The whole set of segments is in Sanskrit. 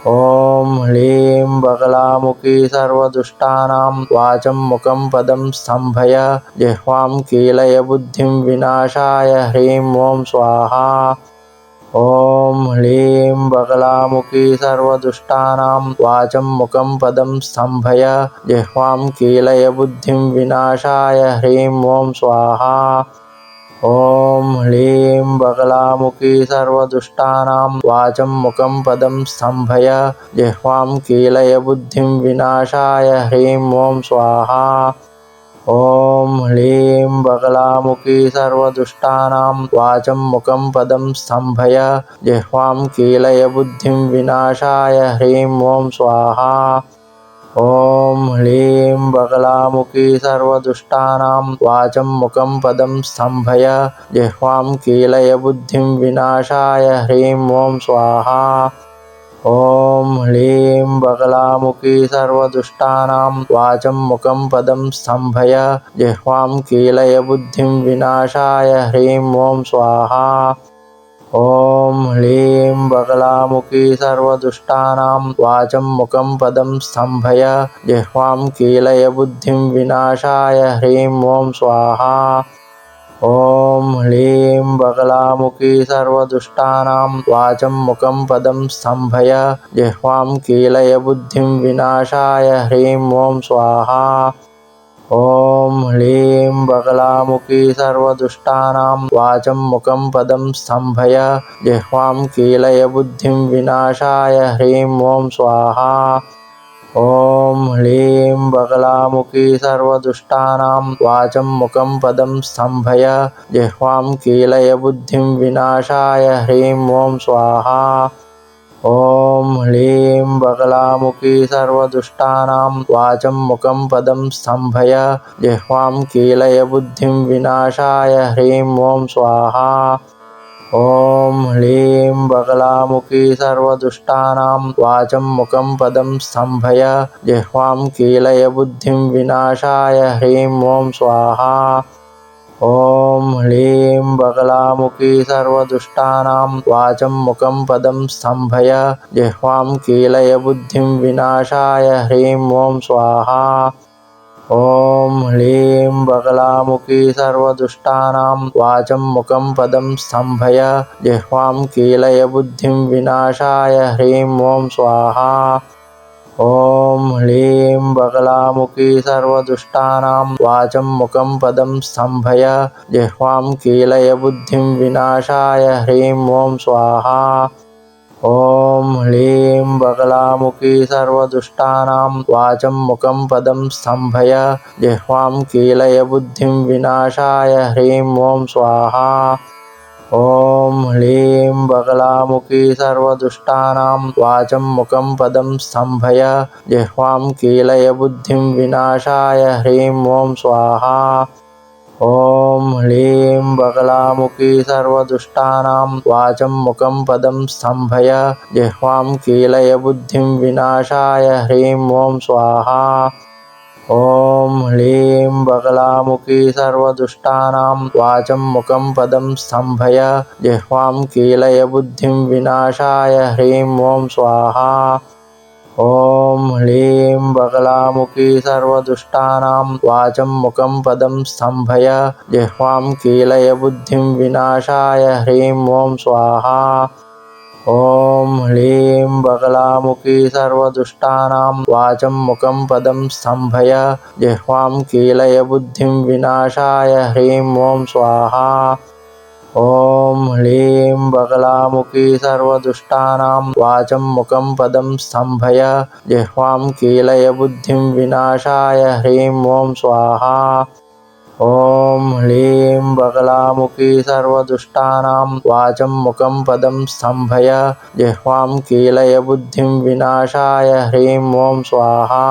ॐ ह्लीं बगलामुखी सर्वदुष्टानां वाचं मुखं पदं स्तम्भय जिह्वां कीलय बुद्धिं विनाशाय ह्रीं ॐ स्वाहा। ॐ ह्लीं बगलामुखी सर्वदुष्टानां वाचं मुखं पदं स्तम्भय जिह्वां कीलय बुद्धिं विनाशाय ह्रीं ॐ स्वाहा। ॐ ह्लीं बगलामुखी सर्वदुष्टानां वाचं मुखं पदं स्तम्भय जिह्वां कीलय बुद्धिं विनाशाय ह्रीं ॐ स्वाहा। ॐ ह्लीं बगलामुखी सर्वदुष्टानां वाचं मुखं पदं स्तम्भय जिह्वां कीलय बुद्धिं विनाशाय ह्रीं ॐ स्वाहा। ॐ ह्लीं बगलामुखी सर्वदुष्टानां वाचं मुखं पदं स्तम्भय जिह्वां कीलय बुद्धिं विनाशाय ह्रीं ॐ स्वाहा। ॐ ह्लीं बगलामुखी सर्वदुष्टानां वाचं मुखं पदं स्तम्भय जिह्वां कीलय बुद्धिं विनाशाय ह्रीं ॐ स्वाहा। ॐ ह्लीं बगलामुखी सर्वदुष्टानां वाचं मुखं पदं स्तम्भय जिह्वां कीलय बुद्धिं विनाशाय ह्रीं ॐ स्वाहा। ॐ ह्लीं बगलामुखी सर्वदुष्टानां वाचं मुखं पदं स्तम्भय जिह्वां कीलय बुद्धिं विनाशाय ह्रीं ॐ स्वाहा। ॐ ह्लीं बगलामुखी सर्वदुष्टानां वाचं मुखं पदं स्तम्भय जिह्वां कीलय बुद्धिं विनाशाय ह्रीं ॐ स्वाहा। ॐ ह्लीं बगलामुखी सर्वदुष्टानां वाचं मुखं पदं स्तम्भय जिह्वां कीलय बुद्धिं विनाशाय ह्रीं ॐ स्वाहा। ॐ ह्लीं बगलामुखी सर्वदुष्टानां वाचं मुखं पदं स्तम्भय जिह्वां कीलय बुद्धिं विनाशाय ह्रीं ॐ स्वाहा। ॐ ह्लीं बगलामुखी सर्वदुष्टानां वाचं मुखं पदं स्तम्भय जिह्वां कीलय बुद्धिं विनाशाय ह्रीं ॐ स्वाहा। ॐ ह्लीं बगलामुखी सर्वदुष्टानां वाचं मुखं पदं स्तम्भय जिह्वां कीलय बुद्धिं विनाशाय ह्रीं ॐ स्वाहा। ॐ ह्लीं बगलामुखी सर्वदुष्टानां वाचं मुखं पदं स्तम्भय जिह्वां कीलय बुद्धिं विनाशाय ह्रीं ॐ स्वाहा। ॐ ह्लीं बगलामुखी सर्वदुष्टानां वाचं मुखं पदं स्तम्भय जिह्वां कीलय बुद्धिं विनाशाय ह्रीं ॐ स्वाहा। ॐ ह्लीं बगलामुखी सर्वदुष्टानां वाचं मुखं पदं स्तम्भय जिह्वां कीलय बुद्धिं विनाशाय ह्रीं ॐ स्वाहा। ॐ ह्लीं बगलामुखी सर्वदुष्टानां वाचं मुखं पदं स्तम्भय जिह्वां कीलय बुद्धिं विनाशाय ह्रीं ॐ स्वाहा। ॐ ह्लीं बगलामुखी सर्वदुष्टानां वाचं मुखं पदं स्तम्भय जिह्वां कीलय बुद्धिं विनाशाय ह्रीं ॐ स्वाहा। ॐ ह्लीं बगलामुखी सर्वदुष्टानां वाचं मुखं पदं स्तम्भय जिह्वां कीलय बुद्धिं विनाशाय ह्रीं ॐ स्वाहा। ॐ ह्लीं बगलामुखी सर्वदुष्टानां वाचं मुखं पदं स्तम्भय जिह्वां कीलय बुद्धिं विनाशाय ह्रीं ॐ स्वाहा। ॐ ह्लीं बगलामुखी सर्वदुष्टानां वाचं मुखं पदं स्तम्भय जिह्वां कीलय बुद्धिं विनाशाय ह्रीं ॐ स्वाहा। ॐ ह्लीं बगलामुखी सर्वदुष्टानां वाचं मुखं पदं स्तम्भय जिह्वां कीलय बुद्धिं विनाशाय ह्रीं ॐ स्वाहा। ॐ ह्लीं बगलामुखी सर्वदुष्टानां वाचं मुखं पदं स्तम्भय जिह्वां कीलय बुद्धिं विनाशाय ह्रीं ॐ स्वाहा।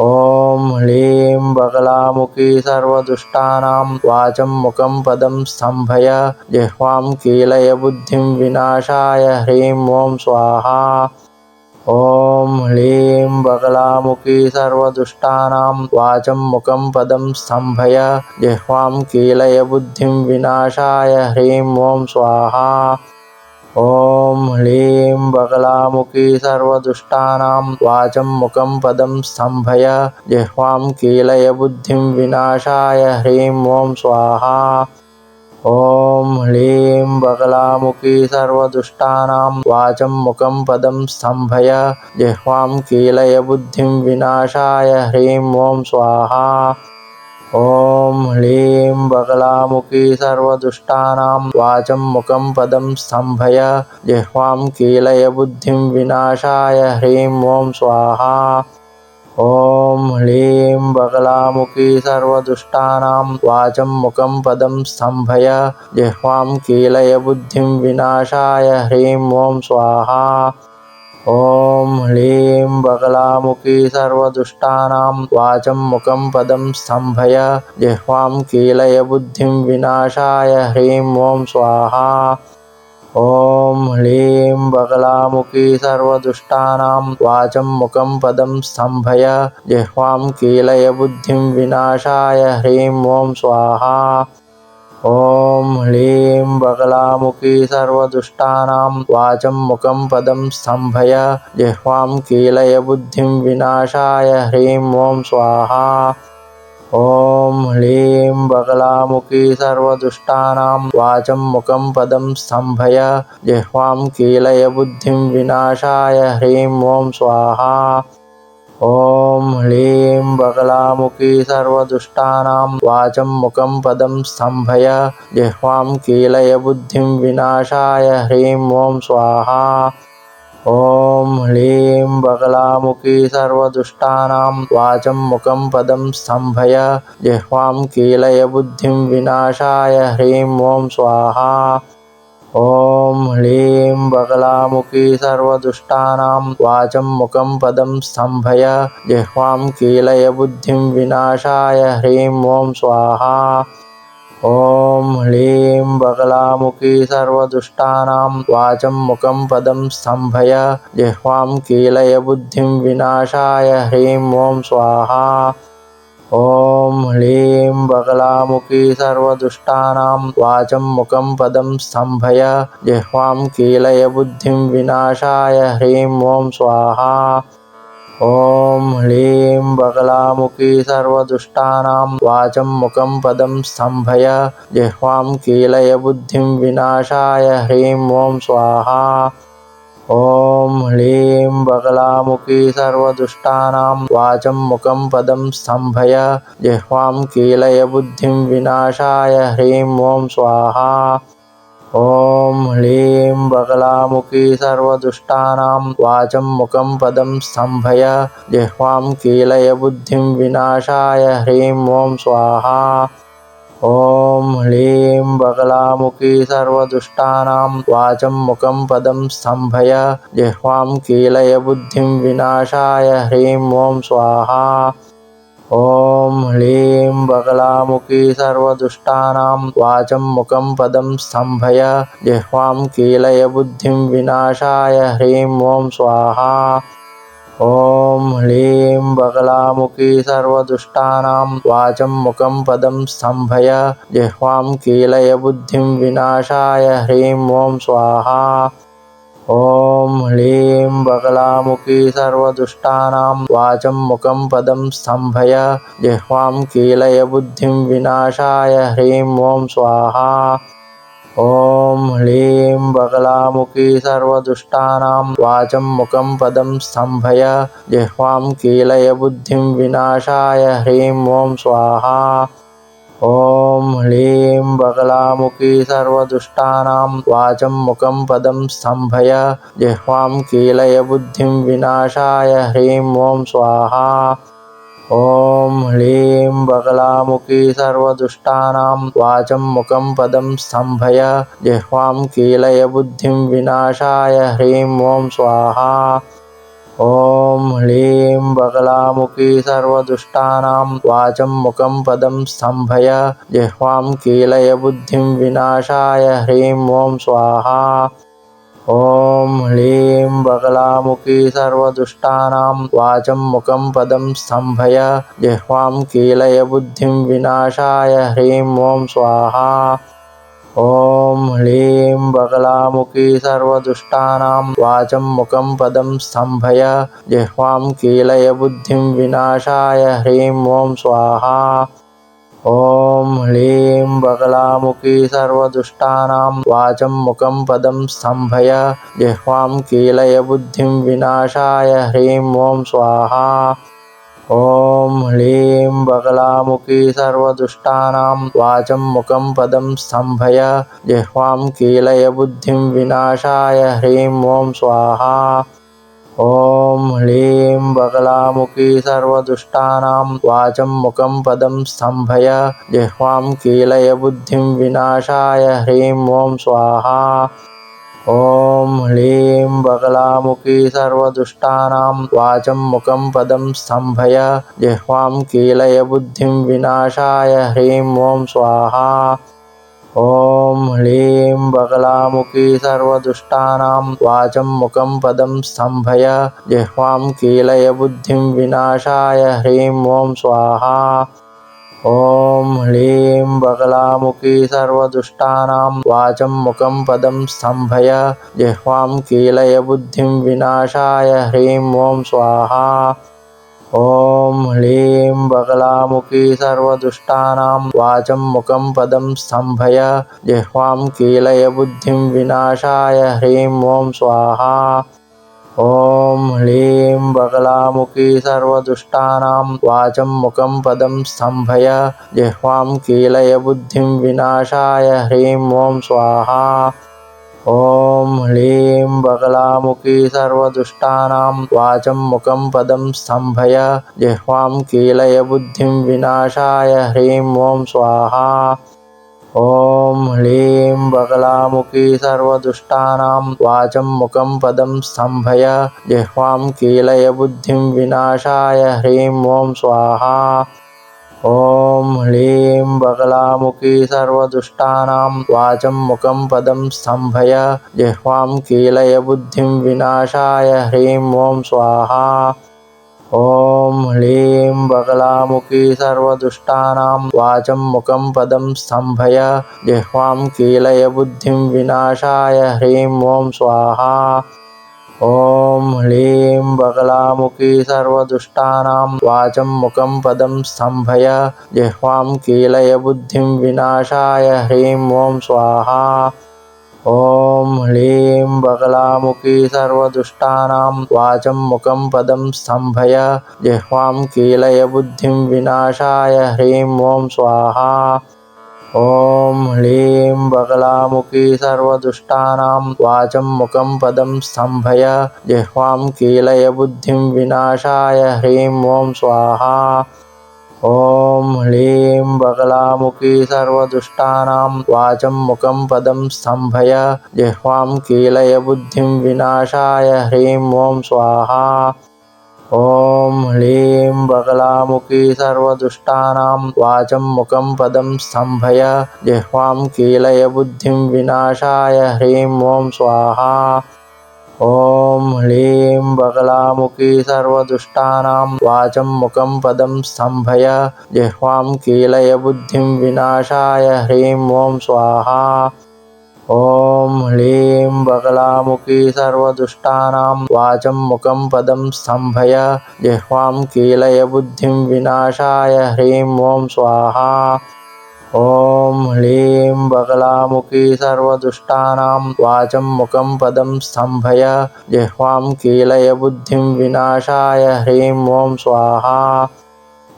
ॐ ह्लीं बगलामुखी सर्वदुष्टानां वाचं मुखं पदं स्तम्भय जिह्वां कीलय बुद्धिं विनाशाय ह्रीं ॐ स्वाहा। ॐ ह्लीं बगलामुखी सर्वदुष्टानां वाचं मुखं पदं स्तम्भय जिह्वां कीलय बुद्धिं विनाशाय ह्रीं ॐ स्वाहा। ॐ ह्लीं बगलामुखी सर्वदुष्टानां वाचं मुखं पदं स्तम्भय जिह्वां कीलय बुद्धिं विनाशाय ह्रीं ॐ स्वाहा। ॐ ह्लीं बगलामुखी सर्वदुष्टानां वाचं मुखं पदं स्तम्भय जिह्वां कीलय बुद्धिं विनाशाय ह्रीं ॐ स्वाहा। ॐ ह्लीं बगलामुखी सर्वदुष्टानां वाचं मुखं पदं स्तम्भय जिह्वां कीलय बुद्धिं विनाशाय ह्रीं ॐ स्वाहा। ॐ ह्लीं बगलामुखी सर्वदुष्टानां वाचं मुखं पदं स्तम्भय जिह्वां कीलय बुद्धिं विनाशाय ह्रीं ॐ स्वाहा। ॐ ह्लीं बगलामुखी सर्वदुष्टानां वाचं मुखं पदं स्तम्भय जिह्वां कीलय बुद्धिं विनाशाय ह्रीं ॐ स्वाहा। ॐ ह्लीं बगलामुखी सर्वदुष्टानां वाचं मुखं पदं स्तम्भय जिह्वां कीलय बुद्धिं विनाशाय ह्रीं ॐ स्वाहा। ॐ ह्लीं बगलामुखी सर्वदुष्टानां वाचं मुखं पदं स्तम्भय जिह्वां कीलय बुद्धिं विनाशाय ह्रीं ॐ स्वाहा। ॐ ह्लीं बगलामुखी सर्वदुष्टानां वाचं मुखं पदं स्तम्भय जिह्वां कीलय बुद्धिं विनाशाय ह्रीं ॐ स्वाहा। ॐ ह्लीं बगलामुखी सर्वदुष्टानां वाचं मुखं पदं स्तम्भय जिह्वां कीलय बुद्धिं विनाशाय ह्रीं ॐ स्वाहा। ॐ ह्लीं बगलामुखी सर्वदुष्टानां वाचं मुखं पदं स्तम्भय जिह्वां कीलय बुद्धिं विनाशाय ह्रीं ॐ स्वाहा। ॐ ह्लीं बगलामुखी सर्वदुष्टानां वाचं मुखं पदं स्तम्भय जिह्वां कीलय बुद्धिं विनाशाय ह्रीं ॐ स्वाहा। ॐ ह्लीं बगलामुखी सर्वदुष्टानां वाचं मुखं पदं स्तम्भय जिह्वां कीलय बुद्धिं विनाशाय ह्रीं ॐ स्वाहा। ॐ ह्लीं बगलामुखी सर्वदुष्टानां वाचं मुखं पदं स्तम्भय जिह्वां कीलय बुद्धिं विनाशाय ह्रीं ॐ स्वाहा। ॐ ह्लीं बगलामुखी सर्वदुष्टानां वाचं मुखं पदं स्तम्भय जिह्वां कीलय बुद्धिं विनाशाय ह्रीं ॐ स्वाहा। ॐ ह्लीं बगलामुखी सर्वदुष्टानां वाचं मुखं पदं स्तम्भय जिह्वां कीलय बुद्धिं विनाशाय ह्रीं ॐ स्वाहा। ॐ ह्लीं बगलामुखी सर्वदुष्टानां वाचं मुखं पदं स्तम्भय जिह्वां कीलय बुद्धिं विनाशाय ह्रीं ॐ स्वाहा। ॐ ह्लीं बगलामुखी सर्वदुष्टानां वाचं मुखं पदं स्तम्भय जिह्वां कीलय बुद्धिं विनाशाय ह्रीं ॐ स्वाहा। ॐ ह्लीं बगलामुखी सर्वदुष्टानां वाचं मुखं पदं स्तम्भय जिह्वां कीलय बुद्धिं विनाशाय ह्रीं ॐ स्वाहा। ॐ ह्लीं बगलामुखी सर्वदुष्टानां वाचं मुखं पदं स्तम्भय जिह्वां कीलय बुद्धिं विनाशाय ह्रीं ॐ स्वाहा। ॐ ह्लीं बगलामुखी सर्वदुष्टानां वाचं मुखं पदं स्तम्भय जिह्वां कीलय बुद्धिं विनाशाय ह्रीं ॐ स्वाहा। ॐ ह्लीं बगलामुखी सर्वदुष्टानां वाचं मुखं पदं स्तम्भय जिह्वां कीलय बुद्धिं विनाशाय ह्रीं ॐ स्वाहा। ॐ ह्लीं बगलामुखी सर्वदुष्टानां वाचं मुखं पदं स्तम्भय जिह्वां कीलय बुद्धिं विनाशाय ह्रीं ॐ स्वाहा। ॐ ह्लीं बगलामुखी सर्वदुष्टानां वाचं मुखं पदं स्तम्भय जिह्वां कीलय बुद्धिं विनाशाय ह्रीं ॐ स्वाहा। ॐ ह्लीं बगलामुखी सर्वदुष्टानां वाचं मुखं पदं स्तम्भय जिह्वां कीलय बुद्धिं विनाशाय ह्रीं ॐ स्वाहा। ॐ ह्लीं बगलामुखी सर्वदुष्टानां वाचं मुखं पदं स्तम्भय जिह्वां कीलय बुद्धिं विनाशाय ह्रीं ॐ स्वाहा। ॐ ह्लीं बगलामुखी सर्वदुष्टानां वाचं मुखं पदं स्तम्भय जिह्वां कीलय बुद्धिं विनाशाय ह्रीं ॐ स्वाहा। ॐ ह्लीं बगलामुखी सर्वदुष्टानां वाचं मुखं पदं स्तम्भय जिह्वां कीलय बुद्धिं विनाशाय ह्रीं ॐ स्वाहा। ॐ ह्लीं बगलामुखी सर्वदुष्टानां वाचं मुखं पदं स्तम्भय जिह्वां कीलय बुद्धिं विनाशाय ह्रीं ॐ स्वाहा। ॐ ह्लीं बगलामुखी सर्वदुष्टानां वाचं मुखं पदं स्तम्भय जिह्वां कीलय बुद्धिं विनाशाय ह्रीं ॐ स्वाहा। ॐ ह्लीं बगलामुखी सर्वदुष्टानां वाचं मुखं पदं स्तम्भय जिह्वां कीलय बुद्धिं विनाशाय ह्रीं ॐ स्वाहा। ॐ ह्लीं बगलामुखी सर्वदुष्टानां वाचं मुखं पदं स्तम्भय जिह्वां कीलय बुद्धिं विनाशाय ह्रीं ॐ स्वाहा। ॐ ह्लीं बगलामुखी सर्वदुष्टानां वाचं मुखं पदं स्तम्भय जिह्वां कीलय बुद्धिं विनाशाय ह्रीं ॐ स्वाहा। ॐ ह्लीं बगलामुखी सर्वदुष्टानां वाचं मुखं पदं स्तम्भय जिह्वां कीलय बुद्धिं विनाशाय ह्रीं ॐ स्वाहा। ॐ ह्लीं बगलामुखी सर्वदुष्टानां वाचं मुखं पदं स्तम्भय जिह्वां कीलय बुद्धिं विनाशाय ह्रीं ॐ स्वाहा। ॐ ह्लीं बगलामुखी सर्वदुष्टानां वाचं मुखं पदं स्तम्भय जिह्वां कीलय बुद्धिं विनाशाय ह्रीं ॐ स्वाहा। ॐ ह्लीं बगलामुखी सर्वदुष्टानां वाचं मुखं पदं स्तम्भय जिह्वां कीलय बुद्धिं विनाशाय ह्रीं ॐ स्वाहा। ॐ ह्लीं बगलामुखी सर्वदुष्टानां वाचं मुखं पदं स्तम्भय जिह्वां कीलय बुद्धिं विनाशाय ह्रीं ॐ स्वाहा। ॐ ह्लीं बगलामुखी सर्वदुष्टानां वाचं मुखं पदं स्तम्भय जिह्वां कीलय बुद्धिं विनाशाय ह्रीं ॐ स्वाहा। ॐ ह्लीं बगलामुखी सर्वदुष्टानां वाचं मुखं पदं स्तम्भय जिह्वां कीलय बुद्धिं विनाशाय ह्रीं ॐ स्वाहा। ॐ ह्लीं बगलामुखी सर्वदुष्टानां वाचं मुखं पदं स्तम्भय जिह्वां कीलय बुद्धिं विनाशाय ह्रीं ॐ स्वाहा। ॐ ह्लीं बगलामुखी सर्वदुष्टानां वाचं मुखं पदं स्तम्भय जिह्वां कीलय बुद्धिं विनाशाय ह्रीं ॐ स्वाहा। ॐ ह्लीं बगलामुखी सर्वदुष्टानां वाचं मुखं पदं स्तम्भय जिह्वां कीलय बुद्धिं विनाशाय ह्रीं ॐ स्वाहा। ॐ ह्लीं बगलामुखी सर्वदुष्टानां वाचं मुखं पदं स्तम्भय जिह्वां कीलय बुद्धिं विनाशाय ह्रीं ॐ स्वाहा। ॐ ह्लीं बगलामुखी सर्वदुष्टानां वाचं मुखं पदं स्तम्भय जिह्वां कीलय बुद्धिं विनाशाय ह्रीं ॐ स्वाहा। ॐ ह्लीं बगलामुखी सर्वदुष्टानां वाचं मुखं पदं स्तम्भय जिह्वां कीलय बुद्धिं विनाशाय ह्रीं ॐ स्वाहा। ॐ ह्लीं बगलामुखी सर्वदुष्टानां वाचं मुखं पदं स्तम्भय जिह्वां कीलय बुद्धिं विनाशाय ह्रीं ॐ स्वाहा।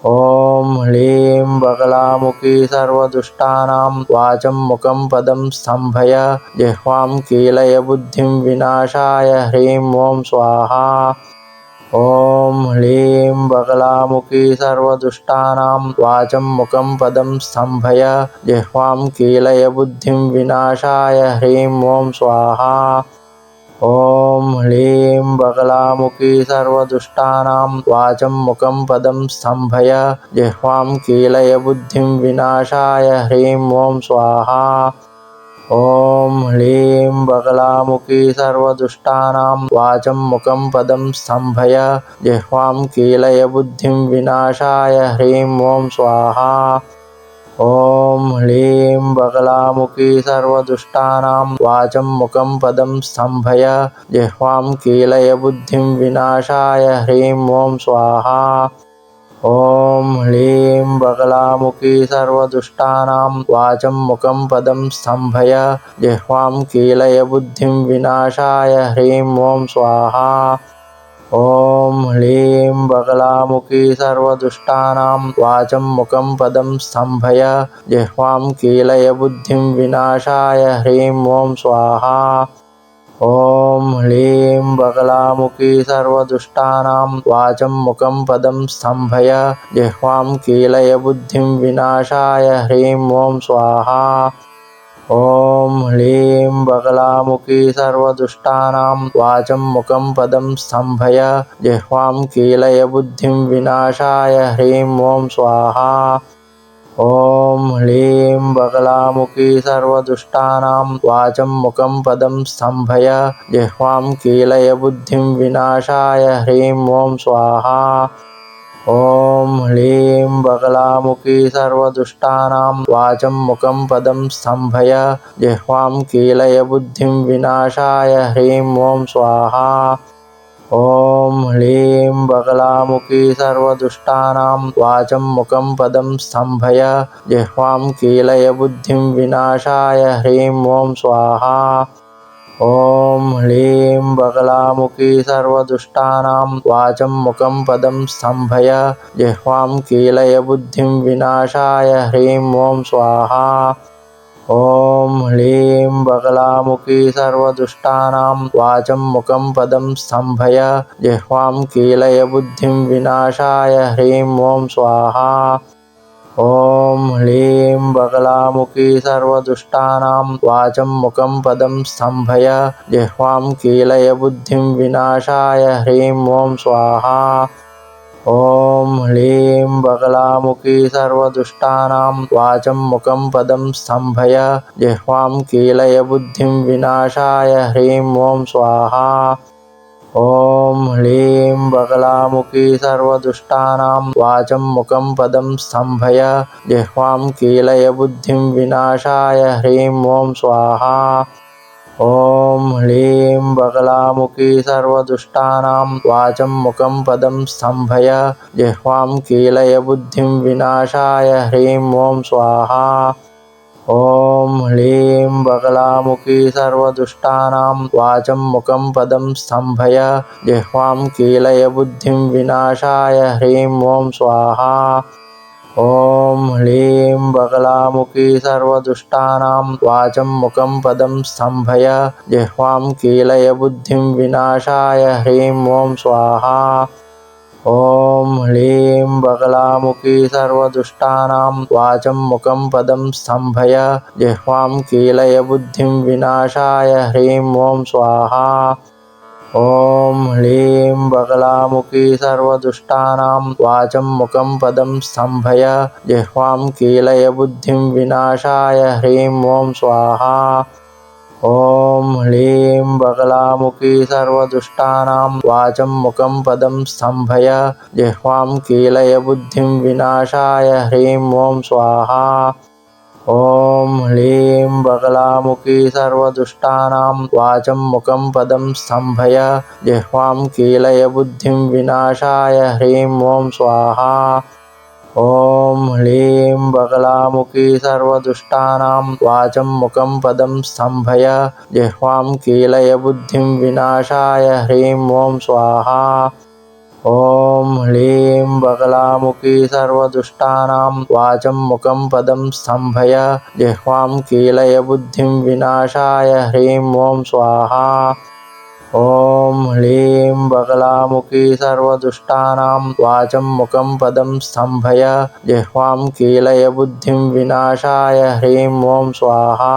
ॐ ह्लीं बगलामुखी सर्वदुष्टानां वाचं मुखं पदं स्तम्भय जिह्वां कीलय बुद्धिं विनाशाय ह्रीं ॐ स्वाहा। ॐ ह्लीं बगलामुखी सर्वदुष्टानां वाचं मुखं पदं स्तम्भय जिह्वां कीलय बुद्धिं विनाशाय ह्रीं ॐ स्वाहा। ॐ ह्लीं बगलामुखी सर्वदुष्टानां वाचं मुखं पदं स्तम्भय जिह्वां कीलय बुद्धिं विनाशाय ह्रीं ॐ स्वाहा। ॐ ह्लीं बगलामुखी सर्वदुष्टानां वाचं मुखं पदं स्तम्भय जिह्वां कीलय बुद्धिं विनाशाय ह्रीं ॐ स्वाहा। ॐ ह्लीं बगलामुखी सर्वदुष्टानां वाचं मुखं पदं स्तम्भय जिह्वां कीलय बुद्धिं विनाशाय ह्रीं ॐ स्वाहा। ॐ ह्लीं बगलामुखी सर्वदुष्टानां वाचं मुखं पदं स्तम्भय जिह्वां कीलय बुद्धिं विनाशाय ह्रीं ॐ स्वाहा। ॐ ह्लीं बगलामुखी सर्वदुष्टानां वाचं मुखं पदं स्तम्भय जिह्वां कीलय बुद्धिं विनाशाय ह्रीं ॐ स्वाहा। ॐ ह्लीं बगलामुखी सर्वदुष्टानां वाचं मुखं पदं स्तम्भय जिह्वां कीलय बुद्धिं विनाशाय ह्रीं ॐ स्वाहा। ॐ ह्लीं बगलामुखी सर्वदुष्टानां वाचं मुखं पदं स्तम्भय जिह्वां कीलय बुद्धिं विनाशाय ह्रीं ॐ स्वाहा। ॐ ह्लीं बगलामुखी सर्वदुष्टानां वाचं मुखं पदं स्तम्भय जिह्वां कीलय बुद्धिं विनाशाय ह्रीं ॐ स्वाहा। ॐ ह्लीं बगलामुखी सर्वदुष्टानां वाचं मुखं पदं स्तम्भय जिह्वां कीलय बुद्धिं विनाशाय ह्रीं ॐ स्वाहा। ॐ ह्लीं बगलामुखी सर्वदुष्टानां वाचं मुखं पदं स्तम्भय जिह्वां कीलय बुद्धिं विनाशाय ह्रीं ॐ स्वाहा। ॐ ह्लीं बगलामुखी सर्वदुष्टानां वाचं मुखं पदं स्तम्भय जिह्वां कीलय बुद्धिं विनाशाय ह्रीं ॐ स्वाहा। ॐ ह्लीं बगलामुखी सर्वदुष्टानां वाचं मुखं पदं स्तम्भय जिह्वां कीलय बुद्धिं विनाशाय ह्रीं ॐ स्वाहा। ॐ ह्लीं बगलामुखी सर्वदुष्टानां वाचं मुखं पदं स्तम्भय जिह्वां कीलय बुद्धिं विनाशाय ह्रीं ॐ स्वाहा। ॐ ह्लीं बगलामुखी सर्वदुष्टानां वाचं मुखं पदं स्तम्भय जिह्वां कीलय बुद्धिं विनाशाय ह्रीं ॐ स्वाहा। ॐ ह्लीं बगलामुखी सर्वदुष्टानां वाचं मुखं पदं स्तम्भय जिह्वां कीलय बुद्धिं विनाशाय ह्रीं ॐ स्वाहा। ॐ ह्लीं बगलामुखी सर्वदुष्टानां वाचं मुखं पदं स्तम्भय जिह्वां कीलय बुद्धिं विनाशाय ह्रीं ॐ स्वाहा। ॐ ह्लीं बगलामुखी सर्वदुष्टानां वाचं मुखं पदं स्तम्भय जिह्वां कीलय बुद्धिं विनाशाय ह्रीं ॐ स्वाहा। ॐ ह्लीं बगलामुखी सर्वदुष्टानां वाचं मुखं पदं स्तम्भय जिह्वां कीलय बुद्धिं विनाशाय ह्रीं ॐ स्वाहा। ॐ ह्लीं बगलामुखी सर्वदुष्टानां वाचं मुखं पदं स्तम्भय जिह्वां कीलय बुद्धिं विनाशाय ह्रीं ॐ स्वाहा। ॐ ह्लीं बगलामुखी सर्वदुष्टानां वाचं मुखं पदं स्तम्भय जिह्वां कीलय बुद्धिं विनाशाय ह्रीं ॐ स्वाहा। ॐ ह्लीं बगलामुखी सर्वदुष्टानां वाचं मुखं पदं स्तम्भय जिह्वां कीलय बुद्धिं विनाशाय ह्रीं ॐ स्वाहा। ॐ ह्लीं बगलामुखी सर्वदुष्टानां वाचं मुखं पदं स्तम्भय जिह्वां कीलय बुद्धिं विनाशाय ह्रीं ॐ स्वाहा। ॐ ह्लीं बगलामुखी सर्वदुष्टानां वाचं मुखं पदं स्तम्भय जिह्वां कीलय बुद्धिं विनाशाय ह्रीं ॐ स्वाहा। ॐ ह्लीं बगलामुखी सर्वदुष्टानां वाचं मुखं पदं स्तम्भय जिह्वां कीलय बुद्धिं विनाशाय ह्रीं ॐ स्वाहा। ॐ ह्लीं बगलामुखी सर्वदुष्टानां वाचं मुखं पदं स्तम्भय जिह्वां कीलय बुद्धिं विनाशाय ह्रीं ॐ स्वाहा।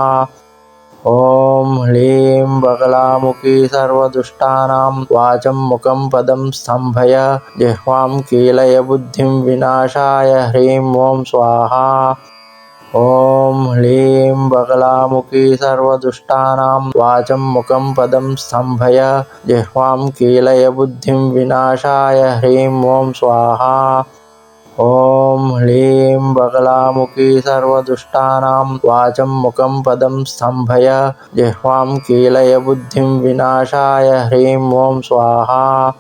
ॐ ह्लीं बगलामुखी सर्वदुष्टानां वाचं मुखं पदं स्तम्भय जिह्वां कीलय बुद्धिं विनाशाय ह्रीं ॐ स्वाहा। ॐ ह्लीं बगलामुखी सर्वदुष्टानां वाचं मुखं पदं स्तम्भय जिह्वां कीलय बुद्धिं विनाशाय ह्रीं ॐ स्वाहा। ॐ ह्लीं बगलामुखी सर्वदुष्टानां वाचं मुखं पदं स्तम्भय जिह्वां कीलय बुद्धिं विनाशाय ह्रीं ॐ स्वाहा।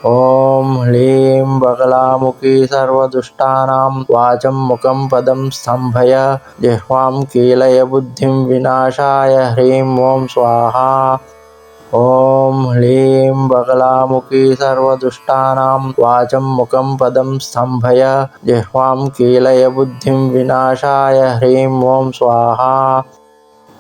ॐ ह्लीं बगलामुखी सर्वदुष्टानां वाचं मुखं पदं स्तम्भय जिह्वां कीलय बुद्धिं विनाशाय ह्रीं ॐ स्वाहा। ॐ ह्लीं बगलामुखी सर्वदुष्टानां वाचं मुखं पदं स्तम्भय जिह्वां कीलय बुद्धिं विनाशाय ह्रीं ॐ स्वाहा।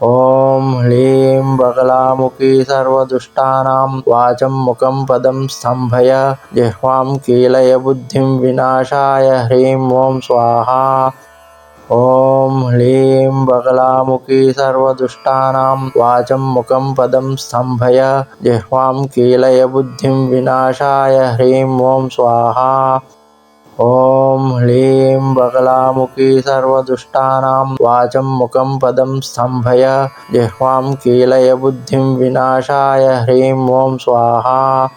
ॐ ह्लीं बगलामुखी सर्वदुष्टानां वाचं मुखं पदं स्तम्भय जिह्वां कीलय बुद्धिं विनाशाय ह्रीं ॐ स्वाहा। ॐ ह्लीं बगलामुखी सर्वदुष्टानां वाचं मुखं पदं स्तम्भय जिह्वां कीलय बुद्धिं विनाशाय ह्रीं ॐ स्वाहा। ॐ ह्लीं बगलामुखी सर्वदुष्टानां वाचं मुखं पदं स्तम्भय जिह्वां कीलय बुद्धिं विनाशाय ह्रीं ॐ स्वाहा।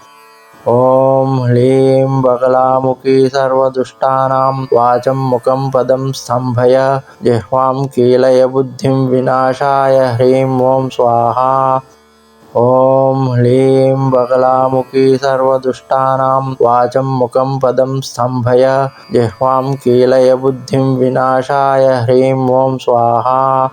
ॐ ह्लीं बगलामुखी सर्वदुष्टानां वाचं मुखं पदं स्तम्भय जिह्वां कीलय बुद्धिं विनाशाय ह्रीं ॐ स्वाहा। ॐ ह्लीं बगलामुखी सर्वदुष्टानां वाचं मुखं पदं स्तम्भय जिह्वां कीलय बुद्धिं विनाशाय ह्रीं ॐ स्वाहा।